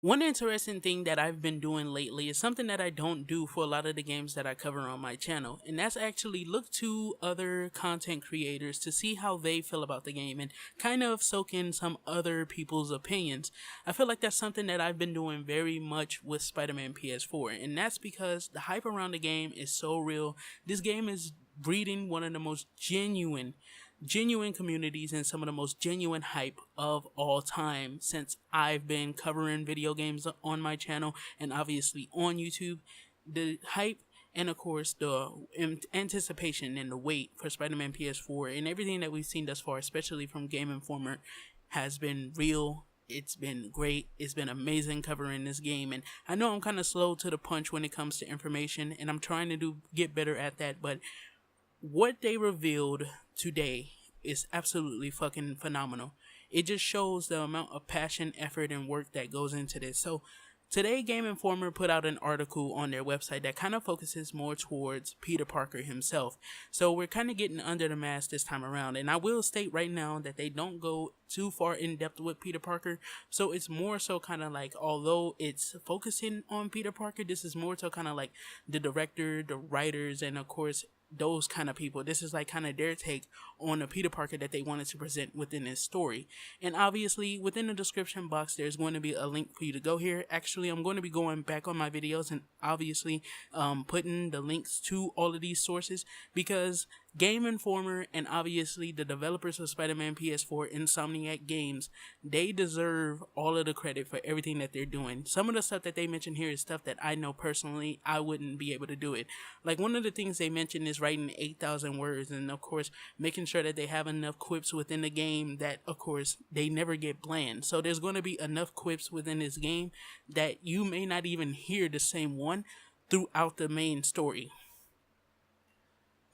One interesting thing that I've been doing lately is something that I don't do for a lot of the games that I cover on my channel, and that's actually look to other content creators to see how they feel about the game and kind of soak in some other people's opinions. I feel like that's something that I've been doing very much with Spider-Man PS4, and that's because the hype around the game is so real. This game is breeding one of the most genuine communities and some of the most genuine hype of all time since I've been covering video games on my channel and obviously on YouTube. The hype and of course the anticipation and the wait for Spider-Man PS4 and everything that we've seen thus far, especially from GameInformer, has been real. It's been great. It's been amazing covering this game, and I know I'm kind of slow to the punch when it comes to information, and I'm trying to get better at that, but what they revealed today is absolutely fucking phenomenal. It just shows the amount of passion, effort, and work that goes into this. So today, GameInformer put out an article on their website that kind of focuses more towards Peter Parker himself. So we're kind of getting under the mask this time around. And I will state right now that they don't go too far in depth with Peter Parker. So it's more so kind of like, although it's focusing on Peter Parker, this is more so kind of like the director, the writers, and of course, those kind of people. This is like kind of their take on the Peter Parker that they wanted to present within this story. And obviously within the description box there's going to be a link for you to go here. Actually, I'm going to be going back on my videos and obviously putting the links to all of these sources, because GameInformer and obviously the developers of Spider-Man PS4, Insomniac Games, they deserve all of the credit for everything that they're doing. Some of the stuff that they mention here is stuff that I know personally I wouldn't be able to do it. Like one of the things they mentioned is writing 8,000 words, and of course making sure that they have enough quips within the game that of course they never get bland. So there's going to be enough quips within this game that you may not even hear the same one throughout the main story.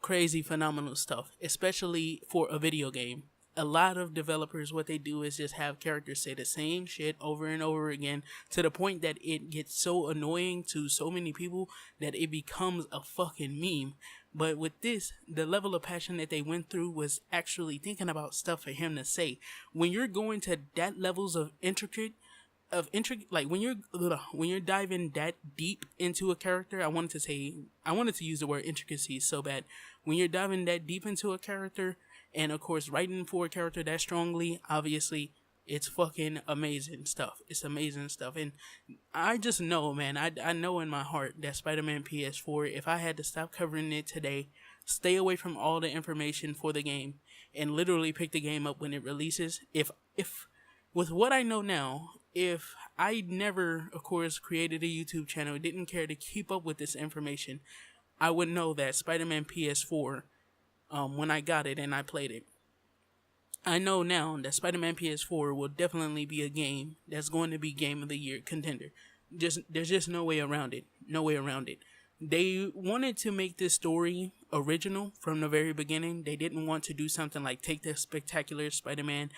Crazy phenomenal stuff, especially for a video game. A lot of developers, what they do is just have characters say the same shit over and over again to the point that it gets so annoying to so many people that it becomes a fucking meme. But with this, the level of passion that they went through was actually thinking about stuff for him to say. When you're going to that levels of like when you're diving that deep into a character, I wanted to use the word intricacy so bad. When you're diving that deep into a character, and of course writing for a character that strongly, obviously it's fucking amazing stuff. It's amazing stuff. And I just know, man, I know in my heart that Spider-Man PS4, if I had to stop covering it today, stay away from all the information for the game, and literally pick the game up when it releases, if with what I know now, if I never, of course, created a YouTube channel, didn't care to keep up with this information, I would know that Spider-Man PS4, when I got it and I played it, I know now that Spider-Man PS4 will definitely be a game that's going to be Game of the Year contender. There's just no way around it. No way around it. They wanted to make this story original from the very beginning. They didn't want to do something like take the spectacular Spider-Man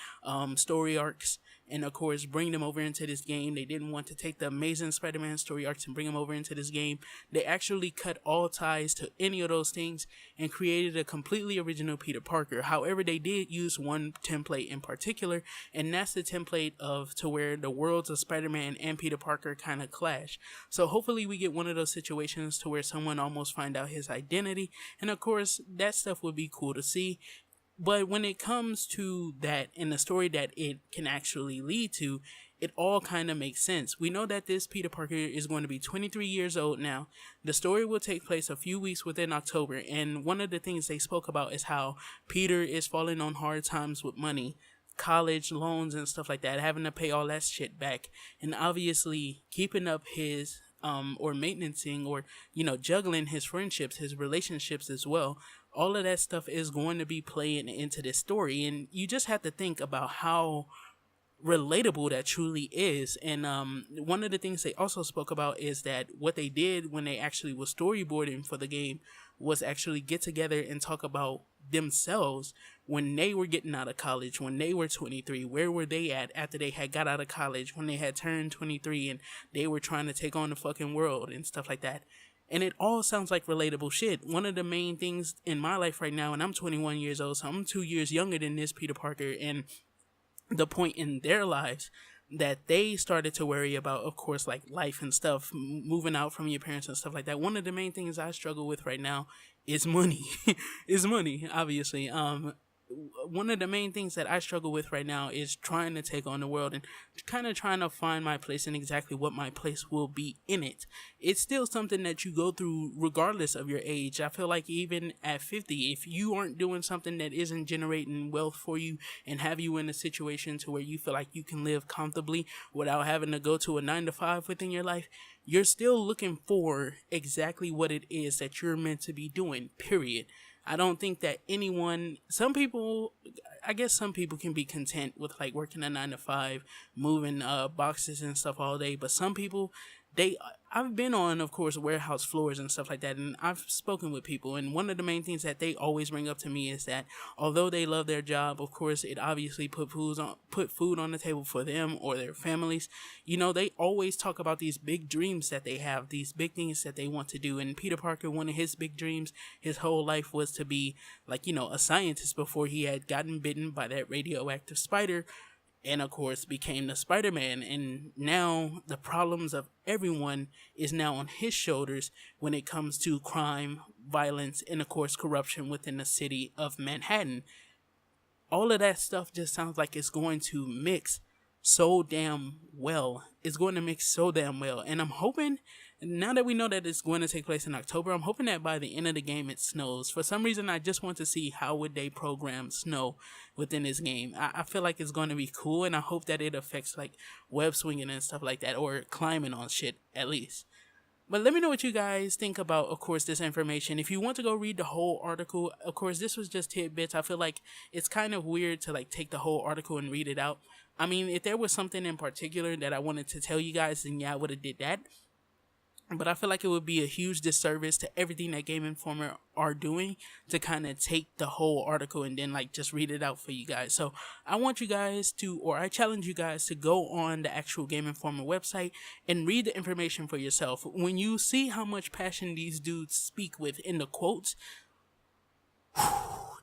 story arcs and of course bring them over into this game. They didn't want to take the amazing Spider-Man story arcs and bring them over into this game. They actually cut all ties to any of those things and created a completely original Peter Parker. However, they did use one template in particular, and that's the template of to where the worlds of Spider-Man and Peter Parker kind of clash. So hopefully we get one of those situations to where someone almost find out his identity, and of course that stuff would be cool to see. But when it comes to that and the story that it can actually lead to, it all kind of makes sense. We know that this Peter Parker is going to be 23 years old now. The story will take place a few weeks within October, and one of the things they spoke about is how Peter is falling on hard times with money, college loans and stuff like that, having to pay all that shit back, and obviously keeping up his or maintaining or juggling his friendships, his relationships as well. All of that stuff is going to be playing into this story, and you just have to think about how relatable that truly is. And one of the things they also spoke about is that what they did when they actually was storyboarding for the game was actually get together and talk about themselves when they were getting out of college, when they were 23. Where were they at after they had got out of college, when they had turned 23 and they were trying to take on the fucking world and stuff like that. And it all sounds like relatable shit. One of the main things in my life right now, and I'm 21 years old, so I'm 2 years younger than this Peter Parker, and the point in their lives that they started to worry about, of course, like life and stuff, moving out from your parents and stuff like that. One of the main things I struggle with right now is money. Is money, obviously. One of the main things that I struggle with right now is trying to take on the world and kind of trying to find my place and exactly what my place will be in it. It's still something that you go through regardless of your age. I feel like even at 50, if you aren't doing something that isn't generating wealth for you and have you in a situation to where you feel like you can live comfortably without having to go to a 9 to 5 within your life, you're still looking for exactly what it is that you're meant to be doing, period. I don't think that some people can be content with like working a 9 to 5, moving boxes and stuff all day. But some people, I've been on, of course, warehouse floors and stuff like that, and I've spoken with people, and one of the main things that they always bring up to me is that although they love their job, of course, it obviously put food on the table for them or their families. They always talk about these big dreams that they have, these big things that they want to do. And Peter Parker, one of his big dreams, his whole life was to be like, a scientist before he had gotten bitten by that radioactive spider, and of course became the Spider-Man. And now the problems of everyone is now on his shoulders when it comes to crime, violence, and of course corruption within the city of Manhattan. All of that stuff just sounds like it's going to mix so damn well. It's going to mix so damn well. And I'm hoping, now that we know that it's going to take place in October, I'm hoping that by the end of the game it snows. For some reason, I just want to see how would they program snow within this game. I feel like it's going to be cool, and I hope that it affects like web swinging and stuff like that, or climbing on shit at least. But let me know what you guys think about, of course, this information. If you want to go read the whole article, of course, this was just tidbits. I feel like it's kind of weird to like take the whole article and read it out. I mean, if there was something in particular that I wanted to tell you guys, then yeah, I would have did that. But I feel like it would be a huge disservice to everything that GameInformer are doing to kind of take the whole article and then like just read it out for you guys. So I want you guys to, or I challenge you guys to go on the actual GameInformer website and read the information for yourself. When you see how much passion these dudes speak with in the quotes,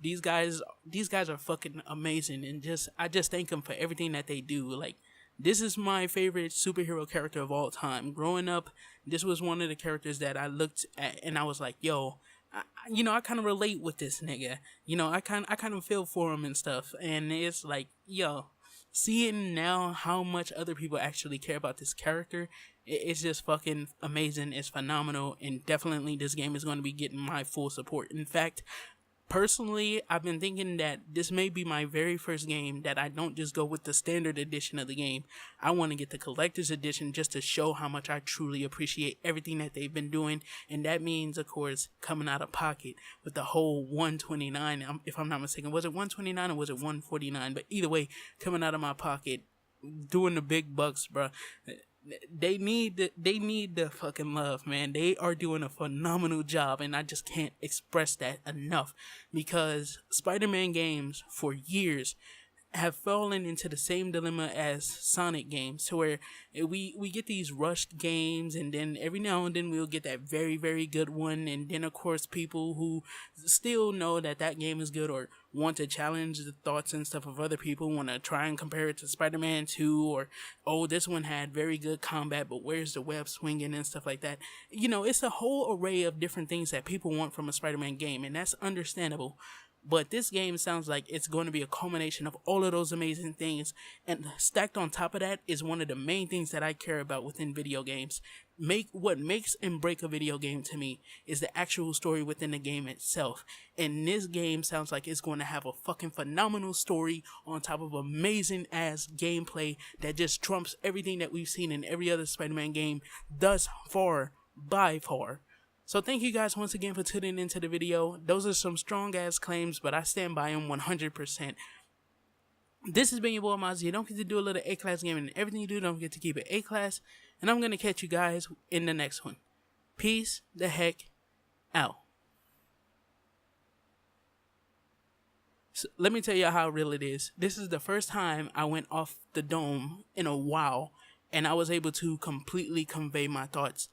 these guys are fucking amazing, and I just thank them for everything that they do. Like, this is my favorite superhero character of all time. Growing up, this was one of the characters that I looked at and I was like, yo, I kind of relate with this nigga. I kind of feel for him and stuff. And it's like, yo, seeing now how much other people actually care about this character, it's just fucking amazing. It's phenomenal, and definitely this game is going to be getting my full support. In fact, personally, I've been thinking that this may be my very first game that I don't just go with the standard edition of the game. I want to get the collector's edition just to show how much I truly appreciate everything that they've been doing. And that means, of course, coming out of pocket with the whole $129. If I'm not mistaken, was it $129 or was it $149? But either way, coming out of my pocket, doing the big bucks, bro. They need the fucking love, man. They are doing a phenomenal job, and I just can't express that enough, because Spider-Man games for years have fallen into the same dilemma as Sonic games, to where we get these rushed games, and then every now and then we'll get that very, very good one, and then of course people who still know that game is good or want to challenge the thoughts and stuff of other people want to try and compare it to Spider-Man 2, or oh, this one had very good combat, but where's the web swinging and stuff like that. It's a whole array of different things that people want from a Spider-Man game, and that's understandable. But this game sounds like it's going to be a culmination of all of those amazing things. And stacked on top of that is one of the main things that I care about within video games. What makes and break a video game to me is the actual story within the game itself. And this game sounds like it's going to have a fucking phenomenal story on top of amazing ass gameplay that just trumps everything that we've seen in every other Spider-Man game thus far, by far. So thank you guys once again for tuning into the video. Those are some strong ass claims, but I stand by them 100%. This has been your boy Amaziah. Don't forget to do a little A-class gaming, and everything you do, don't forget to keep it A-class. And I'm going to catch you guys in the next one. Peace the heck out. So let me tell you how real it is. This is the first time I went off the dome in a while, and I was able to completely convey my thoughts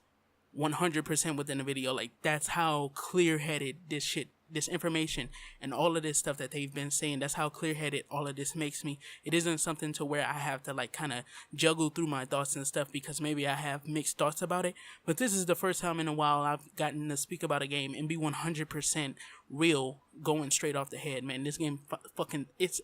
100% within the video. Like, that's how clear-headed this shit this information and all of this stuff that they've been saying. That's how clear-headed all of this makes me. It isn't something to where I have to like kind of juggle through my thoughts and stuff, because maybe I have mixed thoughts about it. But this is the first time in a while I've gotten to speak about a game and be 100% real, going straight off the head, man. This game fucking, it's